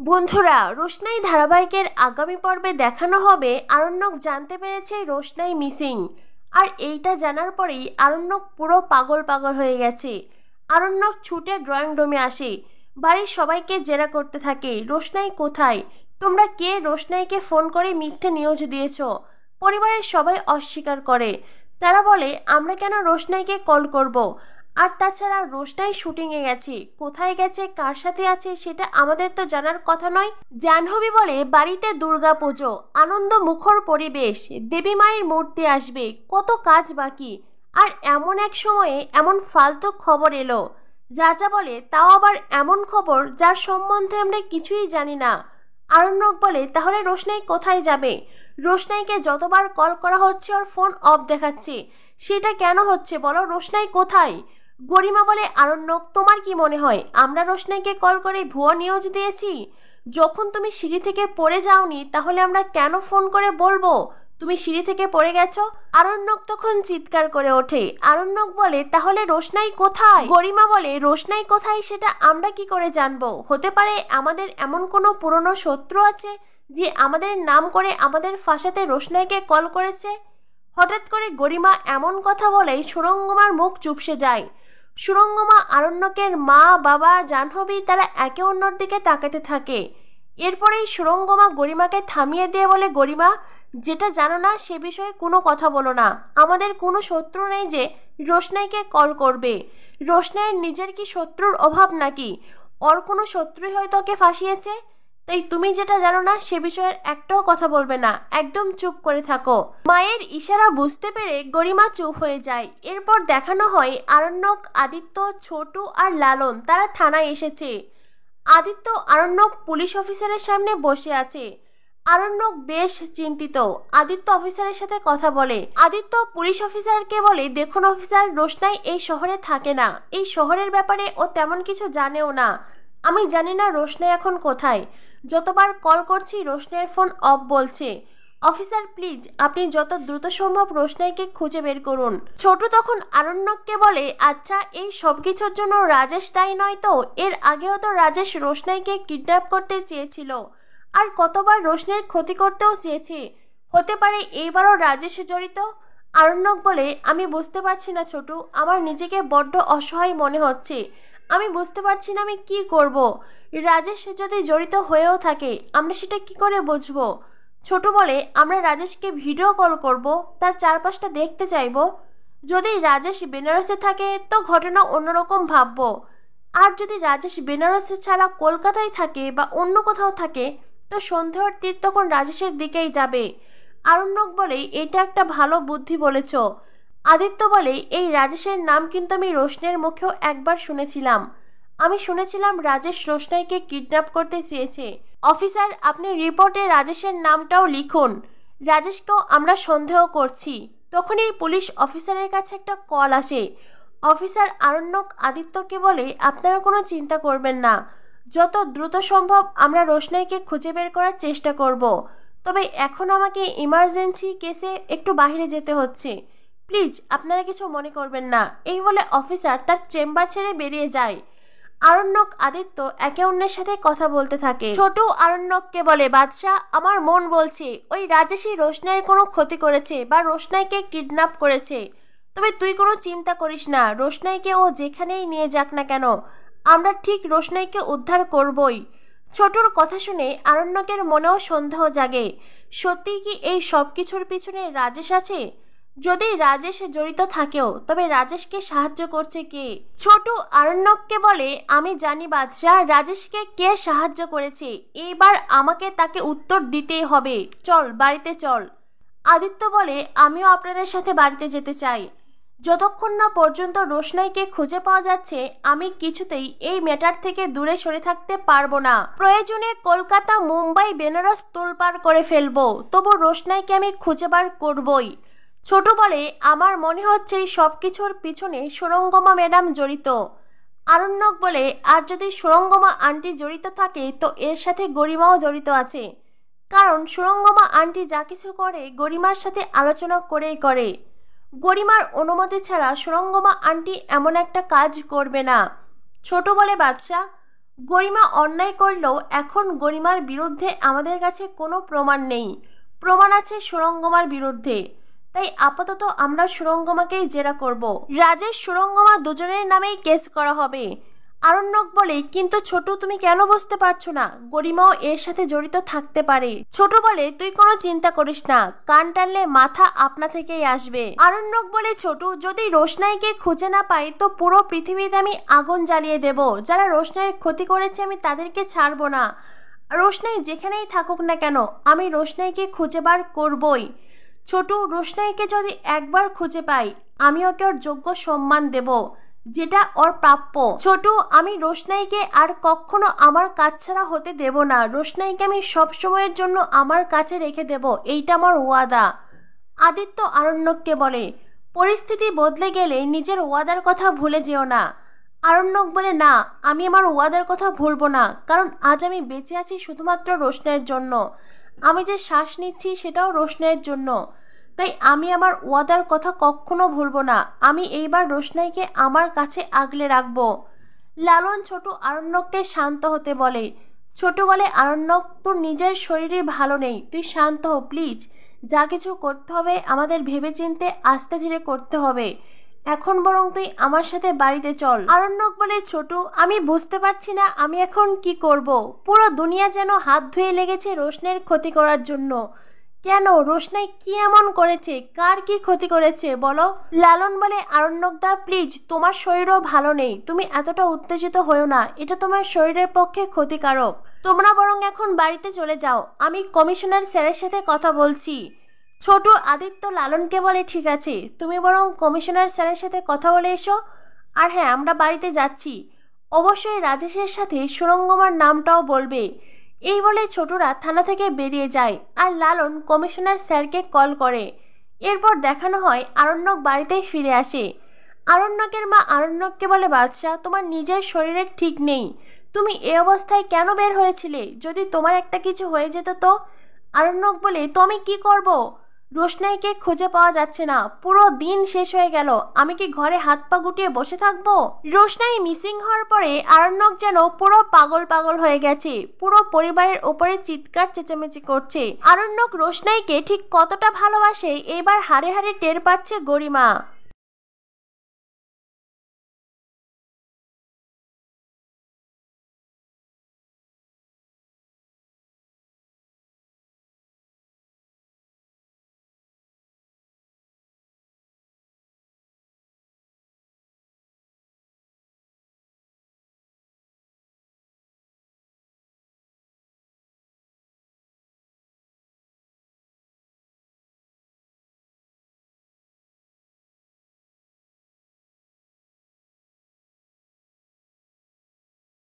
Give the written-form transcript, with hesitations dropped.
বন্ধুরা, রোশনাই ধারাবাহিকের আগামী পর্বে দেখানো হবে আরণ্যক জানতে পেরেছে রোশনাই মিসিং। আর এইটা জানার পরেই আরণ্যক পুরো পাগল পাগল হয়ে গেছে। আরণ্যক ছুটে ড্রয়িং রুমে আসে, বাড়ির সবাইকে জেরা করতে থাকে, রোশনাই কোথায়, তোমরা কে রোশনাইকে ফোন করে মিথ্যে নিউজ দিয়েছ। পরিবারের সবাই অস্বীকার করে, তারা বলে আমরা কেন রোশনাইকে কল করব। আর তাছাড়া রোশনাই শুটিংয়ে গেছে, কোথায় গেছে, কার সাথে আছে সেটা আমাদের তো জানার কথা নয়। জাহ্নবী বলে বাড়িতে দুর্গা পুজো, আনন্দ মুখর পরিবেশ, দেবী মায়ের মূর্তি আসবে, কত কাজ বাকি। আর এমন এক সময়ে এমন ফালতু খবর এলো। রাজা বলে তাও আবার এমন খবর যার সম্বন্ধে আমরা কিছুই জানি না। আরণ্যক বলে তাহলে রোশনাই কোথায় যাবে। রোশনাইকে যতবার কল করা হচ্ছে ওর ফোন অফ দেখাচ্ছে, সেটা কেন হচ্ছে বলো, রোশনাই কোথায়। গরিমা বলে আরণ্যক তোমার কি মনে হয় আমরা রোশনাইকে কল করে ভুয়া নিউজ দিয়েছি? যখন তুমি সিঁড়ি থেকে পড়ে যাওনি তাহলে আমরা কেন ফোন করে বলবো তুমি সিঁড়ি থেকে পড়ে গেছো? আরণ্যক তখন চিৎকার করে ওঠে। আরণ্যক বলে তাহলে রোশনাই কোথায়? গরিমা বলে রোশনাই কোথায় সেটা আমরা কি করে জানবো? হতে পারে আমাদের এমন কোনো পুরনো শত্রু আছে যে আমাদের নাম করে আমাদের ফাঁসাতে রোশনাইকে কল করেছে। হঠাৎ করে গরিমা এমন কথা বলেই সুরঙ্গমার মুখ চুপসে যায়। সুরঙ্গমা, আরণ্যকের মা, বাবা, জাহ্নবী তারা একে অন্যর দিকে তাকাতে থাকে। এরপরেই সুরঙ্গমা গরিমাকে থামিয়ে দিয়ে বলে গরিমা, যেটা জানো না সে বিষয়ে কোনো কথা বলো না। আমাদের কোনো শত্রু নেই যে রোশনাইকে কল করবে। রোশনাইয়ের নিজের কি শত্রুর অভাব নাকি? ওর কোনো শত্রুই হয়তো ওকে ফাঁসিয়েছে। তাই তুমি যেটা জানো না সে বিষয়ের একটাও কথা বলবে না, একদম চুপ করে থাকো। মায়ের ইশারা বুঝতে পেরে গরিমা চুপ হয়ে যায়। এরপর দেখানো হয় আরণ্যক, আদিত্য, ছোটু আর লালন তারা থানায় এসেছে। আদিত্য আরণ্যক পুলিশ অফিসারের সামনে বসে আছে। আরণ্যক বেশ চিন্তিত। আদিত্য অফিসারের সাথে কথা বলে। আদিত্য পুলিশ অফিসারকে বলে দেখুন অফিসার, রোশনাই এই শহরে থাকে না, এই শহরের ব্যাপারে ও তেমন কিছু জানেও না। আমি জানি না রোশনাই এখন কোথায়। যতবার কল করছি রোশনাইয়ের ফোন অফ বলছে। অফিসার প্লিজ আপনি যত দ্রুত সম্ভব রোশনাইকে খুঁজে বের করুন। ছোট তখন আরণ্যককে বলে আচ্ছা এই সব কিছুর জন্য রাজেশ দায়ী নয় তো? এর আগেও তো রাজেশ রোশনাইকে কিডন্যাপ করতে চেয়েছিল, আর কতবার রোশনাইয়ের ক্ষতি করতেও চেয়েছে। হতে পারে এইবারও রাজেশ জড়িত? আরণ্যক বলে আমি বুঝতে পারছি না ছোটু, আমার নিজেকে বড্ড অসহায় মনে হচ্ছে। আমি বুঝতে পারছি না আমি কি করব। রাজেশ যদি জড়িত হয়েও থাকে আমরা সেটা কি করে বুঝবো? ছোট বলে আমরা রাজেশকে ভিডিও কল করব, তার চারপাশটা দেখতে চাইব। যদি রাজেশ বেনারসে থাকে তো ঘটনা অন্যরকম ভাববো। আর যদি রাজেশ বেনারসে ছাড়া কলকাতায় থাকে বা অন্য কোথাও থাকে তো সন্দেহের তীর তখন রাজেশের দিকেই যাবে। আরণ্যক বলে এটা একটা ভালো বুদ্ধি বলেছ। আদিত্য বলে এই রাজেশের নাম কিন্তু আমি রোশনাইয়ের মুখেও একবার শুনেছিলাম। আমি শুনেছিলাম রাজেশ রোশনাইকে কিডন্যাপ করতে চেয়েছে। অফিসার আপনি রিপোর্টে রাজেশের নামটাও লিখুন, রাজেশকেও আমরা সন্দেহ করছি। তখনই পুলিশ অফিসারের কাছে একটা কল আসে। অফিসার আরণ্যক আদিত্যকে বলে আপনারা কোনো চিন্তা করবেন না, যত দ্রুত সম্ভব আমরা রোশনাইকে খুঁজে বের করার চেষ্টা করব। তবে এখন আমাকে ইমার্জেন্সি কেসে একটু বাইরে যেতে হচ্ছে, প্লিজ আপনারা কিছু মনে করবেন না। এই বলে অফিসার তার চেম্বার ছেড়ে বেরিয়ে যায়। আরণ্যক আদিত্য একে অন্যের সাথে কথা বলতে থাকে। ছোট আরণ্যককে বলে বাদশা আমার মন বলছে ওই রাজেশই রোশনাইয়ের কোনো ক্ষতি করেছে বা রোশনাইকে কিডন্যাপ করেছে। তবে তুই কোনো চিন্তা করিস না, রোশনাইকে ও যেখানেই নিয়ে যাক না কেন আমরা ঠিক রোশনাইকে উদ্ধার করবই। ছোটর কথা শুনে আরণ্যকের মনেও সন্দেহ জাগে, সত্যি কি এই সব কিছুর পিছনে রাজেশ আছে? যদি রাজেশ জড়িত থাকেও তবে রাজেশকে সাহায্য করছে কে? ছোট আরণ্যককে বলে আমি জানি বাদশা রাজেশকে কে সাহায্য করেছে, এইবার আমাকে তাকে উত্তর দিতেই হবে। চল বাড়িতে চল। আদিত্য বলে আমিও আপনাদের সাথে বাড়িতে যেতে চাই। যতক্ষণ না পর্যন্ত রোশনাইকে খুঁজে পাওয়া যাচ্ছে আমি কিছুতেই এই ম্যাটার থেকে দূরে সরে থাকতে পারবো না। প্রয়োজনে কলকাতা, মুম্বাই, বেনারস তোলপাড় করে ফেলবো, তবু রোশনাইকে আমি খুঁজে বার করবই। ছোট বলে আমার মনে হচ্ছে সব কিছুর পিছনে সুরঙ্গমা ম্যাডাম জড়িত। আরণ্যক বলে আর যদি সুরঙ্গমা আন্টি জড়িত থাকে তো এর সাথে গরিমাও জড়িত আছে, কারণ সুরঙ্গমা আন্টি যা কিছু করে গরিমার সাথে আলোচনা করেই করে। গরিমার অনুমতি ছাড়া সুরঙ্গমা আন্টি এমন একটা কাজ করবে না। ছোট বলে বাদশা গরিমা অন্যায় করলেও এখন গরিমার বিরুদ্ধে আমাদের কাছে কোনো প্রমাণ নেই, প্রমাণ আছে সুরঙ্গমার বিরুদ্ধে। তাই আপাতত আমরা সুরঙ্গমাকেই জেরা করব। রাজেশ সুরঙ্গমা দুজনের নামেই কেস করা হবে। আরণ্যক বলে, কিন্তু ছোট তুমি কেন বুঝতে পারছো না? গরিমাও এর সাথে জড়িত থাকতে পারে। ছোট বলে, তুই কোনো চিন্তা করিস না, কান টানলে মাথা আপনা থেকেই আসবে। আরণ্যক বলে, ছোট যদি রোশনাইকে খুঁজে না পাই তো পুরো পৃথিবীতে আমি আগুন জ্বালিয়ে দেব। যারা রোশনাইয়ের ক্ষতি করেছে আমি তাদেরকে ছাড়বো না। রোশনাই যেখানেই থাকুক না কেন আমি রোশনাইকে খুঁজে বার করবই। ছোট, রোশনাইকে যদি একবার খুঁজে পাই আমি ওকে ওর যোগ্য সম্মান দেব, যেটা ওর প্রাপ্য। ছোট, আমি রোশনাইকে আর কখনো আমার কাছ ছাড়া হতে দেব না। রোশনাইকে আমি সব সময়ের জন্য আমার কাছে রেখে দেব, এইটা আমার ওয়াদা। আদিত্য আরণ্যককে বলে, পরিস্থিতি বদলে গেলে নিজের ওয়াদার কথা ভুলে যেও না। আরণ্যক বলে, না, আমি আমার ওয়াদার কথা ভুলবো না, কারণ আজ আমি বেঁচে আছি শুধুমাত্র রোশনাইয়ের জন্য। আমি যে শ্বাস নিচ্ছি সেটাও রোশনাইয়ের জন্য। তাই আমি আমার ওয়াদার কথা কখনো ভুলবো না। আমি এইবার রোশনাইকে আমার কাছে আগলে রাখবো। লালন ছোট আরণ্যককে শান্ত হতে বলে। ছোট বলে, আরণ্যক, তোর নিজের শরীরে ভালো নেই, তুই শান্ত হ প্লিজ। যা কিছু করতে হবে আমাদের ভেবেচিন্তে আস্তে ধীরে করতে হবে। এখন বরং তুই আমার সাথে বাড়িতে চল। আরণ্যক বলে, ছোট, আমি বুঝতে পারছি না আমি এখন কি করব। পুরো দুনিয়া যেন হাত ধুয়ে লেগেছে রোশনাইয়ের ক্ষতি করার জন্য। কেন? রোশনাই কি এমন করেছে? কার কি ক্ষতি করেছে বলো? লালন বলে, আরণ্যক দা প্লিজ, তোমার শরীরও ভালো নেই, তুমি এতটা উত্তেজিত হয়েও না, এটা তোমার শরীরের পক্ষে ক্ষতিকারক। তোমরা বরং এখন বাড়িতে চলে যাও, আমি কমিশনার স্যারের সাথে কথা বলছি। ছোট আদিত্য লালনকে বলে, ঠিক আছে, তুমি বরং কমিশনার স্যারের সাথে কথা বলে এসো। আর হ্যাঁ, আমরা বাড়িতে যাচ্ছি। অবশ্যই রাজেশের সাথে সুরঙ্গমার নামটাও বলবে। এই বলে ছোটরা থানা থেকে বেরিয়ে যায় আর লালন কমিশনার স্যারকে কল করে। এরপর দেখানো হয় আরণ্যক বাড়িতেই ফিরে আসে। আরণ্যকের মা আরণ্যককে বলে, বাদশা, তোমার নিজের শরীরের ঠিক নেই, তুমি এ অবস্থায় কেন বের হয়েছিলে? যদি তোমার একটা কিছু হয়ে যেত তো? আরণ্যক বলে, তো আমি কি করব? রোশনাইকে খুঁজে পাওয়া যাচ্ছে না, পুরো দিন শেষ হয়ে গেল, আমি কি ঘরে হাত পা গুটিয়ে বসে থাকবো? রোশনাই মিসিং হওয়ার পরে আরণ্যক যেন পুরো পাগল পাগল হয়ে গেছে, পুরো পরিবারের ওপরে চিৎকার চেঁচামেচি করছে। আরণ্যক রোশনাইকে ঠিক কতটা ভালোবাসে এবার হাড়ে হাড়ে টের পাচ্ছে গরিমা।